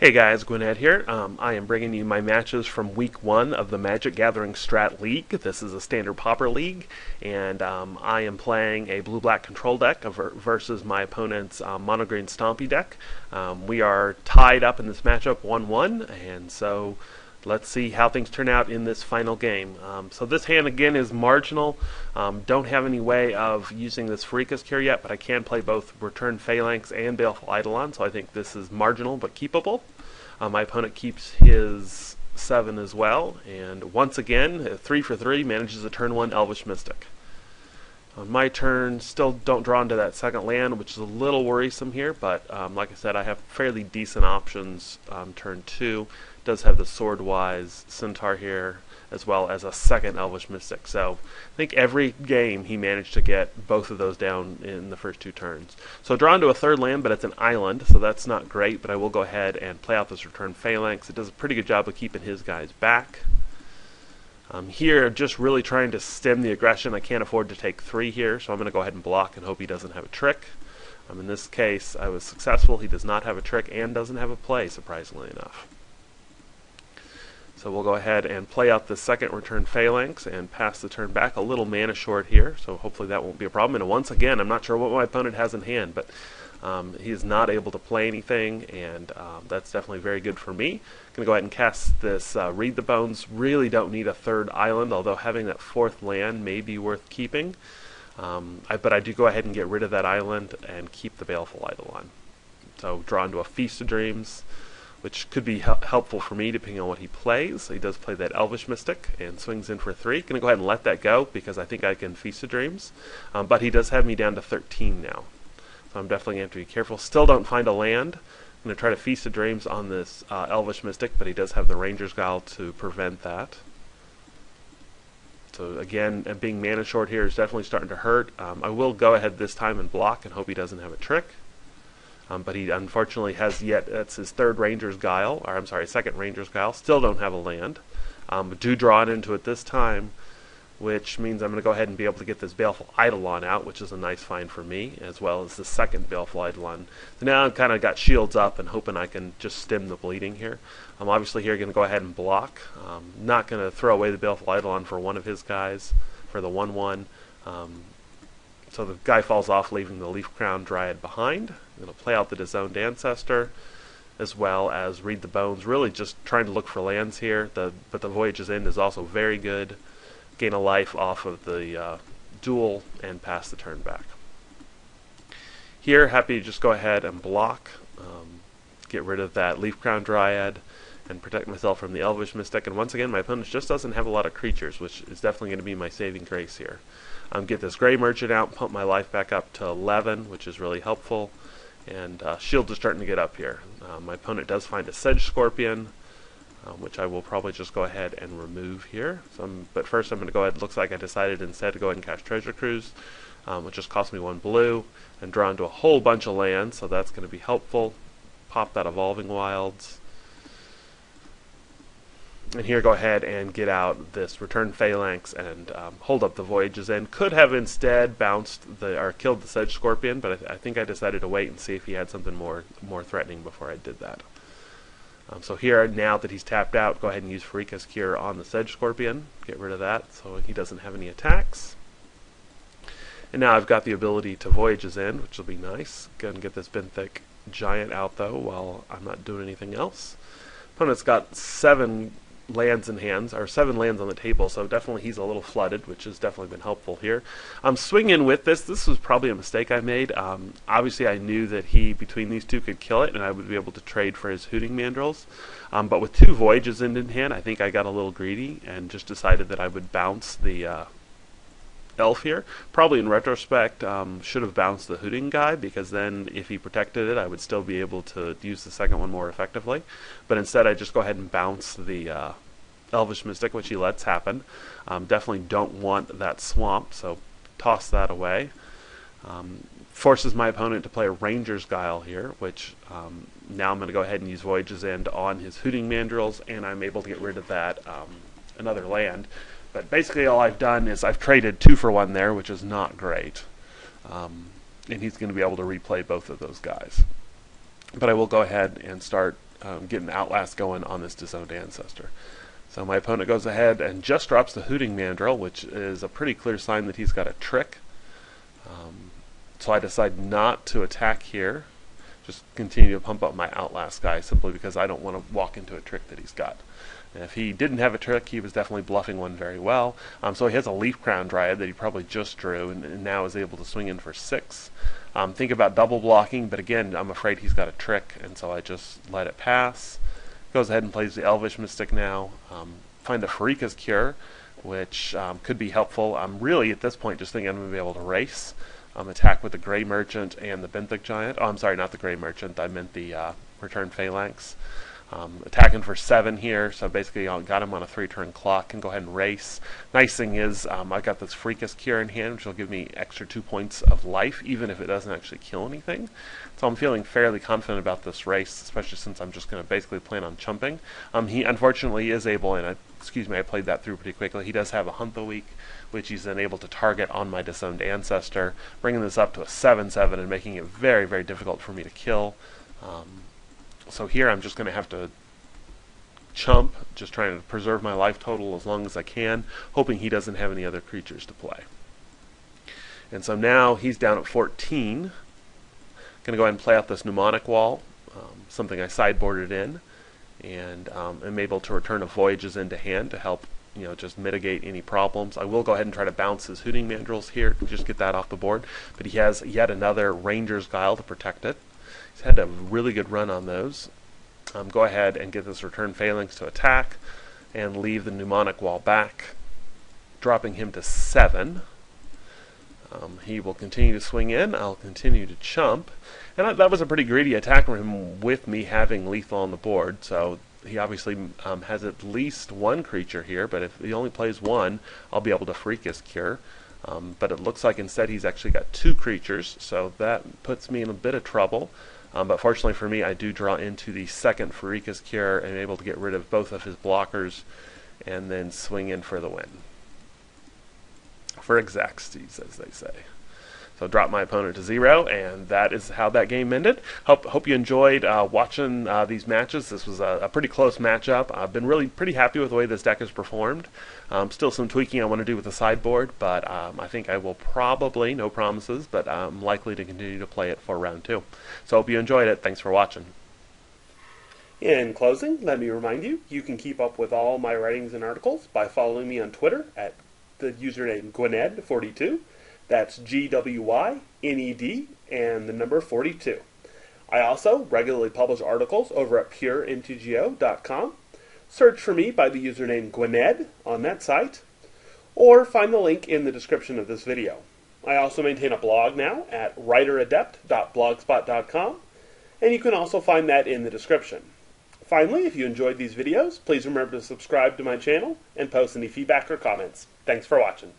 Hey guys, Gwinnett here. I am bringing you my matches from week 1 of the MagicGatheringStrat League. This is a standard Pauper League, and I am playing a blue-black control deck versus my opponent's mono-green Stompy deck. We are tied up in this matchup 1-1, and so let's see how things turn out in this final game. So this hand again is marginal. Don't have any way of using this Videocast here yet, but I can play both Return Phalanx and Baleful Eidolon, so I think this is marginal but keepable. My opponent keeps his 7 as well, and once again, 3 for 3, manages a turn 1 Elvish Mystic. On my turn, still don't draw into that second land, which is a little worrisome here, but like I said, I have fairly decent options. Turn 2 does have the Swordwise Centaur here, as well as a second Elvish Mystic. So I think every game he managed to get both of those down in the first 2 turns. So draw into a third land, but it's an island, so that's not great, but I will go ahead and play out this Return Phalanx. It does a pretty good job of keeping his guys back. Here, just really trying to stem the aggression. I can't afford to take 3 here, so I'm going to go ahead and block and hope he doesn't have a trick. In this case, I was successful. He does not have a trick and doesn't have a play, surprisingly enough. So we'll go ahead and play out the second Return Phalanx and pass the turn back. A little mana short here, so hopefully that won't be a problem. And once again, I'm not sure what my opponent has in hand, but he is not able to play anything, and that's definitely very good for me. I'm going to go ahead and cast this Read the Bones. Really don't need a third island, although having that 4th land may be worth keeping. But I do go ahead and get rid of that island and keep the Baleful Eidolon. So draw into a Feast of Dreams, which could be helpful for me depending on what he plays. He does play that Elvish Mystic and swings in for 3. Going to go ahead and let that go because I think I can Feast of Dreams. But he does have me down to 13 now. So I'm definitely going to have to be careful. Still don't find a land. I'm going to try to Feast of Dreams on this Elvish Mystic, but he does have the Ranger's Guile to prevent that. So again, being mana short here is definitely starting to hurt. I will go ahead this time and block and hope he doesn't have a trick. But he unfortunately has that's his 3rd Ranger's Guile, or I'm sorry, 2nd Ranger's Guile. Still don't have a land. But do draw it into it this time, which means I'm going to go ahead and be able to get this Baleful Eidolon out, which is a nice find for me, as well as the 2nd Baleful Eidolon. So now I've kind of got shields up and hoping I can just stem the bleeding here. I'm obviously here going to go ahead and block. Not going to throw away the Baleful Eidolon for one of his guys, for the 1/1. So the guy falls off, leaving the Leaf Crown Dryad behind. I'm going to play out the Disowned Ancestor, as well as Read the Bones. Really just trying to look for lands here, but the Voyage's End is also very good. Gain a life off of the duel and pass the turn back. Here, happy to just go ahead and block, get rid of that Leaf Crown Dryad, and protect myself from the Elvish Mystic. And once again, my opponent just doesn't have a lot of creatures, which is definitely going to be my saving grace here. Get this Grey Merchant out, pump my life back up to 11, which is really helpful. And shields are starting to get up here. My opponent does find a Sedge Scorpion, which I will probably just go ahead and remove here. But first I'm going to go ahead, looks like I decided instead to go ahead and cast Treasure Cruise, which just cost me 1 blue, and draw into a whole bunch of lands, so that's going to be helpful. Pop that Evolving Wilds. And here, go ahead and get out this Return Phalanx and hold up the Voyage's End. Could have instead bounced or killed the Sedge Scorpion, but I think I decided to wait and see if he had something more threatening before I did that. So here, now that he's tapped out, go ahead and use Farika's Cure on the Sedge Scorpion. Get rid of that so he doesn't have any attacks. And now I've got the ability to Voyage's End, which will be nice. Go ahead and get this Benthic Giant out, though, while I'm not doing anything else. Opponent's got 7 lands in hands, or 7 lands on the table, so definitely he's a little flooded, which has definitely been helpful here. I'm swinging with this. This was probably a mistake I made. Obviously I knew that he, between these 2, could kill it, and I would be able to trade for his Hooting Mandrills. But with 2 Voyages in hand, I think I got a little greedy, and just decided that I would bounce the Elf here. Probably in retrospect, should have bounced the Hooting guy, because then if he protected it, I would still be able to use the second one more effectively. But instead I just go ahead and bounce the Elvish Mystic, which he lets happen. Definitely don't want that swamp, so toss that away. Forces my opponent to play a Ranger's Guile here, which now I'm going to go ahead and use Voyage's End on his Hooting Mandrills, and I'm able to get rid of that another land. But basically all I've done is I've traded 2 for 1 there, which is not great. And he's going to be able to replay both of those guys. But I will go ahead and start get an Outlast going on this disowned ancestor. So my opponent goes ahead and just drops the Hooting Mandrill, which is a pretty clear sign that he's got a trick. So I decide not to attack here. Just continue to pump up my Outlast guy simply because I don't want to walk into a trick that he's got. And if he didn't have a trick, he was definitely bluffing one very well. So he has a Leaf Crown Dryad that he probably just drew and now is able to swing in for 6. Think about double blocking, but again, I'm afraid he's got a trick, and so I just let it pass. Goes ahead and plays the Elvish Mystic now. Find the Pharika's Cure, which could be helpful. I'm really, at this point, just thinking I'm going to be able to race. Attack with the Grey Merchant and the Benthic Giant. Oh, I'm sorry, not the Grey Merchant. I meant the Return Phalanx. Attacking for 7 here, so basically I got him on a 3-turn clock. Can go ahead and race. Nice thing is I got this Pharika's Cure in hand, which will give me extra 2 points of life, even if it doesn't actually kill anything. So I'm feeling fairly confident about this race, especially since I'm just going to basically plan on chumping. He unfortunately is able, and I played that through pretty quickly. He does have a Hunt the Week, which he's then able to target on my disowned ancestor, bringing this up to a 7/7 and making it very, very difficult for me to kill. So here I'm just going to have to chump, just trying to preserve my life total as long as I can, hoping he doesn't have any other creatures to play. And so now he's down at 14. Going to go ahead and play out this Mnemonic Wall, something I sideboarded in, and am able to return a Voyages into hand to help just mitigate any problems. I will go ahead and try to bounce his Hooting Mandrills here to just get that off the board, but he has yet another Ranger's Guile to protect it. He's had a really good run on those. Go ahead and get this Return Phalanx to attack and leave the Mnemonic Wall back, dropping him to 7. He will continue to swing in. I'll continue to chump. And that was a pretty greedy attack from him with me having lethal on the board, so he obviously has at least one creature here, but if he only plays one, I'll be able to Pharika's Cure. But it looks like instead he's actually got 2 creatures, so that puts me in a bit of trouble. But fortunately for me, I do draw into the second Pharika's Cure and am able to get rid of both of his blockers and then swing in for the win. For exactsies, as they say. So drop my opponent to 0, and that is how that game ended. Hope you enjoyed watching these matches. This was a pretty close matchup. I've been really pretty happy with the way this deck has performed. Still some tweaking I want to do with the sideboard, but I think I will probably, no promises, but I'm likely to continue to play it for round 2. So hope you enjoyed it. Thanks for watching. In closing, let me remind you, you can keep up with all my writings and articles by following me on Twitter at the username Gwyned42. That's GWYNED and the number 42. I also regularly publish articles over at puremtgo.com. Search for me by the username Gwyned on that site, or find the link in the description of this video. I also maintain a blog now at writeradept.blogspot.com, and you can also find that in the description. Finally, if you enjoyed these videos, please remember to subscribe to my channel and post any feedback or comments. Thanks for watching.